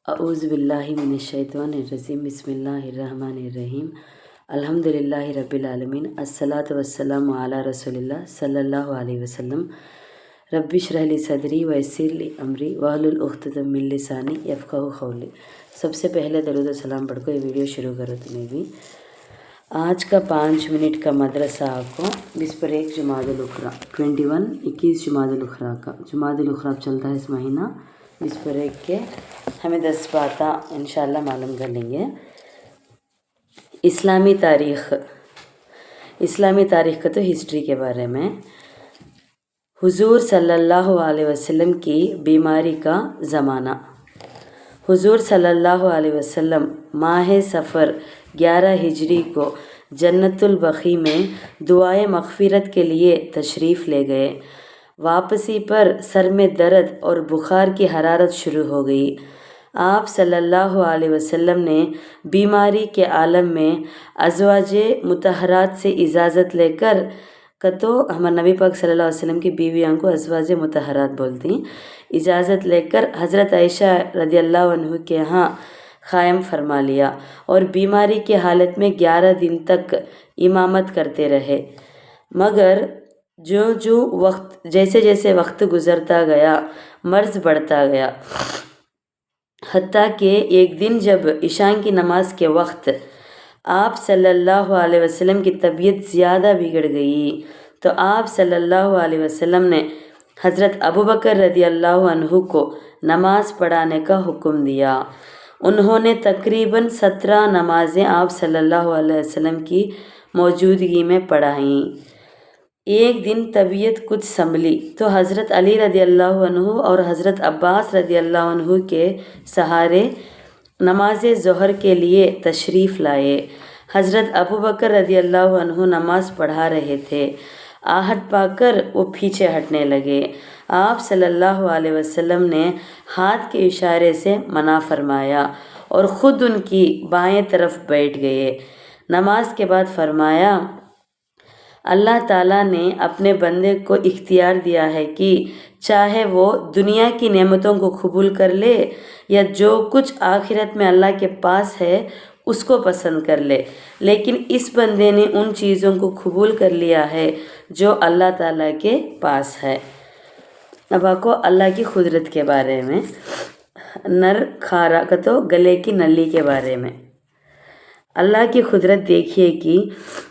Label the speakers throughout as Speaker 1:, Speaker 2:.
Speaker 1: अऊज़ु बिल्लाहि मिनश्शैतानिर्रजीम बिस्मिल्लाहिर्रहमानिर्रहीम अल्हम्दुलिल्लाहि रब्बिल आलमीन अस्सलातु वस्सलामु अला रसूलिल्लाह सल्लल्लाहु अलैहि वसल्लम रब्बि इश्रह ली सदरी व यस्सिर ली अमरी वहलुल उक़्दतम मिन लिसानी यफ़क़हू क़ौली। सबसे पहले दरूद सलाम पढ़ को ये वीडियो शुरू करो। तुम्हें भी आज का 5 मिनट का मदरसा आपको 21 जुमादुल उखरा 21 जुमादुल उखरा का जुमादुल उखरा चलता है इस महीना 21 के हमें 10 बातें इंशाअल्लाह मालूम कर लेंगे। इस्लामी तारीख़ का तो हिस्ट्री के बारे में हुजूर सल्लल्लाहु अलैहि वसल्लम की बीमारी का ज़माना। हुजूर सल्लल्लाहु अलैहि वसल्लम माह सफ़र 11 हिजरी को जन्नतुल बक़ी में दुआए मग़फ़िरत के लिए तशरीफ़ ले गए। वापसी पर सर में दर्द और बुखार की हरारत शुरू हो गई। आप सल्लल्लाहु अलैहि वसल्लम ने बीमारी के आलम में अज़वाजे मुतहरात से इजाज़त लेकर तो हमारे नबी पाक सल्लल्लाहु अलैहि वसल्लम की बीवियों को अज़वाजे मुतहरात बोलती, इजाज़त लेकर हज़रत आयशा रज़ियल्लाहु अन्हा के यहाँ क़ायम फरमा लिया और बीमारी की हालत में 11 दिन तक इमामत करते रहे। मगर जैसे जैसे वक्त गुज़रता गया मर्ज़ बढ़ता गया, हत्ता कि एक दिन जब इशा की नमाज के वक्त आप सल्लल्लाहु अलैहि वसल्लम की तबीयत ज़्यादा बिगड़ गई तो आप सल्लल्लाहु अलैहि वसल्लम ने हज़रत अबू बकर रज़ियल्लाहु अन्हु को नमाज़ पढ़ाने का हुक्म दिया। उन्होंने तकरीबन 17 नमाज़ें आप सल्लल्लाहु अलैहि वसल्लम की मौजूदगी में पढ़ाईं। एक दिन तबीयत कुछ संभली तो हज़रत अली रज़ियल्लाहु अन्हु और हज़रत अब्बास रज़ियल्लाहु अन्हु के सहारे नमाज ज़ोहर के लिए तशरीफ़ लाए। हज़रत अबू बकर रज़ियल्लाहु अन्हु नमाज़ पढ़ा रहे थे। आहट पाकर वो पीछे हटने लगे। आप सल्लल्लाहु अलैहि वसल्लम ने हाथ के इशारे से मना फरमाया और ख़ुद उनकी बाएं तरफ बैठ गए। नमाज के बाद फरमाया, अल्लाह ताला ने अपने बंदे को इख्तियार दिया है कि चाहे वो दुनिया की नेमतों को कबूल कर ले या जो कुछ आखिरत में अल्लाह के पास है उसको पसंद कर ले, लेकिन इस बंदे ने उन चीज़ों को कबूल कर लिया है जो अल्लाह ताला के पास है। अब आपको अल्लाह की कुदरत के बारे में, नर खारा का तो गले की नली के बारे में। अल्लाह की कुदरत देखिए कि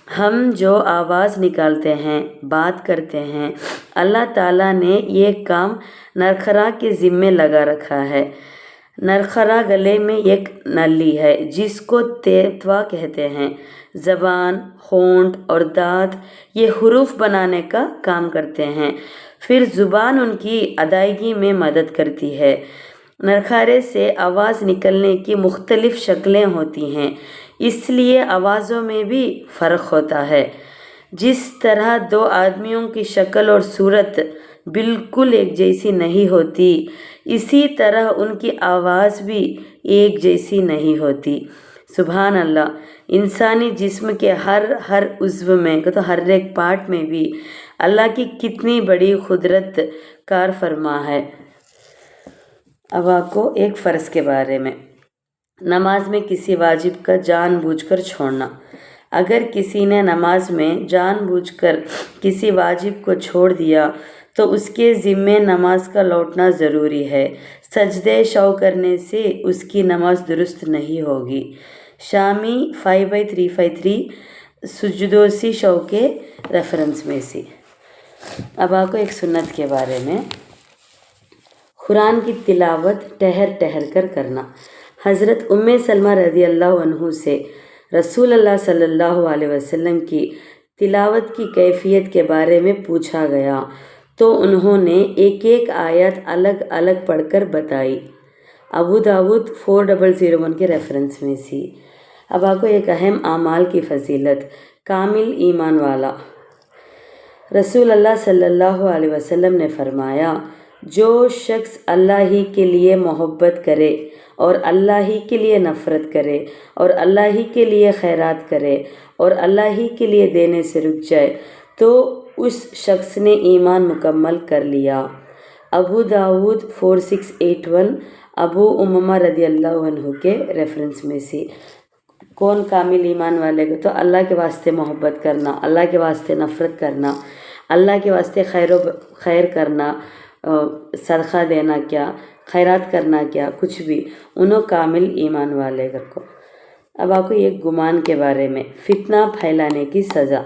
Speaker 1: हम जो आवाज़ निकालते हैं, बात करते हैं, अल्लाह ताला ने ये काम नरखरा के ज़िम्मे लगा रखा है। नरखरा गले में एक नली है जिसको तेतवा कहते हैं। ज़बान, होंठ और दांत ये हुरूफ बनाने का काम करते हैं, फिर ज़ुबान उनकी अदायगी में मदद करती है। नरखरे से आवाज़ निकलने की मुख्तलिफ़ शक्लें होती हैं, इसलिए आवाज़ों में भी फ़र्क होता है। जिस तरह दो आदमियों की शक्ल और सूरत बिल्कुल एक जैसी नहीं होती, इसी तरह उनकी आवाज़ भी एक जैसी नहीं होती। सुभान अल्लाह, इंसानी जिस्म के हर उज़्व में तो हर एक पार्ट में भी अल्लाह की कितनी बड़ी कुदरत कार फरमा है। अब आपको एक फ़र्ज़ के बारे में, नमाज में किसी वाजिब का जानबूझकर छोड़ना। अगर किसी ने नमाज में जानबूझकर किसी वाजिब को छोड़ दिया तो उसके ज़िम्मे नमाज का लौटना ज़रूरी है। सजदे शौ करने से उसकी नमाज दुरुस्त नहीं होगी। शामी 5353 सुजदोसी शौ के रेफरेंस में से। अब आपको एक सुन्नत के बारे में, कुरान की तिलावत ठहर कर करना। हज़रत उम्मे सलमा रज़ियल्लाहु अन्हु से रसूल अल्लाह सल्लल्लाहु अलैहि वसल्लम की तिलावत की कैफियत के बारे में पूछा गया तो उन्होंने एक एक आयत अलग अलग पढ़कर बताई। अबू दाऊद 4001 के रेफरेंस में सी। अब आपको एक अहम आमाल की फजीलत, कामिल ईमान वाला। रसूल अल्लाह सल्लल्लाहु अलैहि वसल्लम ने फरमाया, जो शख्स अल्लाह ही के लिए मोहब्बत करे और अल्लाह ही के लिए नफ़रत करे और अल्लाह ही के लिए खैरात करे और अल्लाह ही के लिए देने से रुक जाए तो उस शख्स ने ईमान मुकम्मल कर लिया। अबू दाऊद 4681, अबू उमामा रदी अल्लाह अन्हु के रेफरेंस में से। कौन कामिल ईमान वाले को? तो अल्लाह के वास्ते मोहब्बत करना, अल्लाह के वास्ते नफ़रत करना, अल्लाह के वास्ते खैर करना, सदका देना, क्या खैरात करना, क्या कुछ भी, उन्हों कामिल ईमान वाले को। अब आपको एक गुमान के बारे में, फितना फैलाने की सज़ा।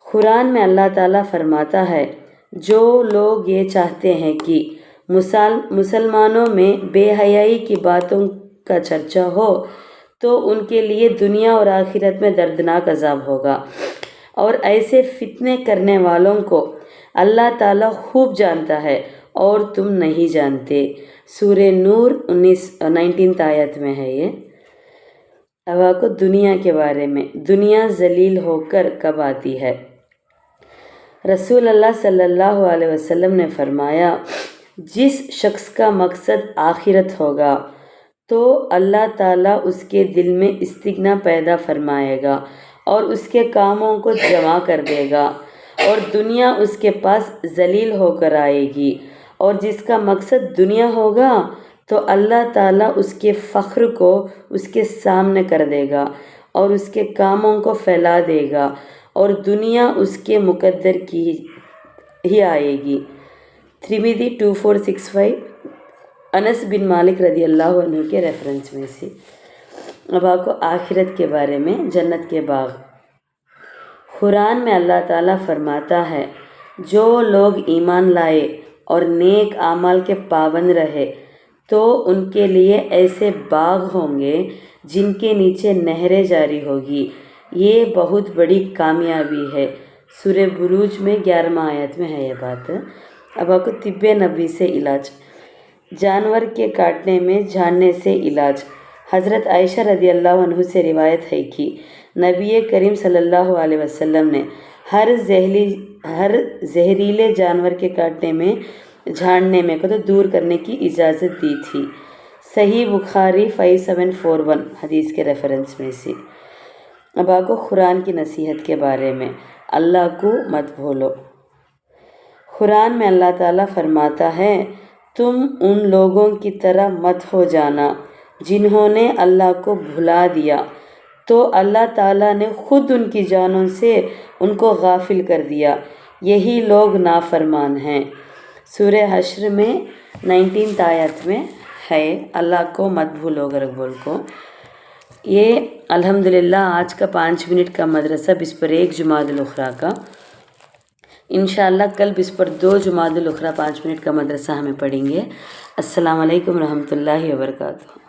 Speaker 1: कुरान में अल्लाह ताला फरमाता है, जो लोग ये चाहते हैं कि मुसलमानों में बेहयाई की बातों का चर्चा हो तो उनके लिए दुनिया और आखिरत में दर्दनाक अजाब होगा, और ऐसे फितने करने वालों को अल्लाह ताला खूब जानता है और तुम नहीं जानते। सूरह नूर 19 आयत में है ये। अब आपको दुनिया के बारे में, दुनिया जलील होकर कब आती है? रसूल अल्लाह सल्लल्लाहु अलैहि वसल्लम ने फरमाया, जिस शख्स का मकसद आखिरत होगा तो अल्लाह ताला उसके दिल में इस्तिग्ना पैदा फरमाएगा और उसके कामों को जमा कर देगा, और दुनिया उसके पास जलील होकर आएगी। और जिसका मकसद दुनिया होगा तो अल्लाह ताला उसके फ़ख्र को उसके सामने कर देगा और उसके कामों को फैला देगा, और दुनिया उसके मुकद्दर की ही आएगी। तिर्मिज़ी 2465, अनस बिन मालिक रदी अल्लाह अन्हु के रेफरेंस में से। अब आपको आखिरत के बारे में, जन्नत के बाग। कुरान में अल्लाह ताला फरमाता है, जो लोग ईमान लाए और नेक आमाल के पाबंद रहे तो उनके लिए ऐसे बाग होंगे जिनके नीचे नहरें जारी होगी। ये बहुत बड़ी कामयाबी है। सूरह बुरूज में 11वां आयत में है ये बात। अब आपको तिब्बे नबी से इलाज, जानवर के काटने में झाड़ने से इलाज। हज़रत आयशा रदी अल्लाह अन्हु से रिवायत है कि नबी करीम सल्लल्लाहु अलैहि वसल्लम ने हर जहरीले जानवर के काटने में, झाड़ने में को तो दूर करने की इजाज़त दी थी। सही बुखारी 5741 हदीस के रेफरेंस में से। अब आपको कुरान की नसीहत के बारे में, अल्लाह को मत भूलो। कुरान में अल्लाह ताला फरमाता है, तुम उन लोगों की तरह मत हो जाना जिन्होंने अल्लाह को भुला दिया, तो अल्लाह ताला ने खुद उनकी जानों से उनको गाफिल कर दिया। यही लोग नाफरमान हैं। सूरह हश्र में 19 आयत में है, अल्लाह को मत भूलो गरगबोल को। ये अल्हम्दुलिल्लाह आज का 5 मिनट का मदरसा बिस पर 1 जुमादुल उखरा का। इंशाअल्लाह कल बिस पर 2 जुमादुल उखरा 5 मिनट का मदरसा हमें पढ़ेंगे। अस्सलाम वालेकुम रहमतुल्लाहि व बरकातुहू।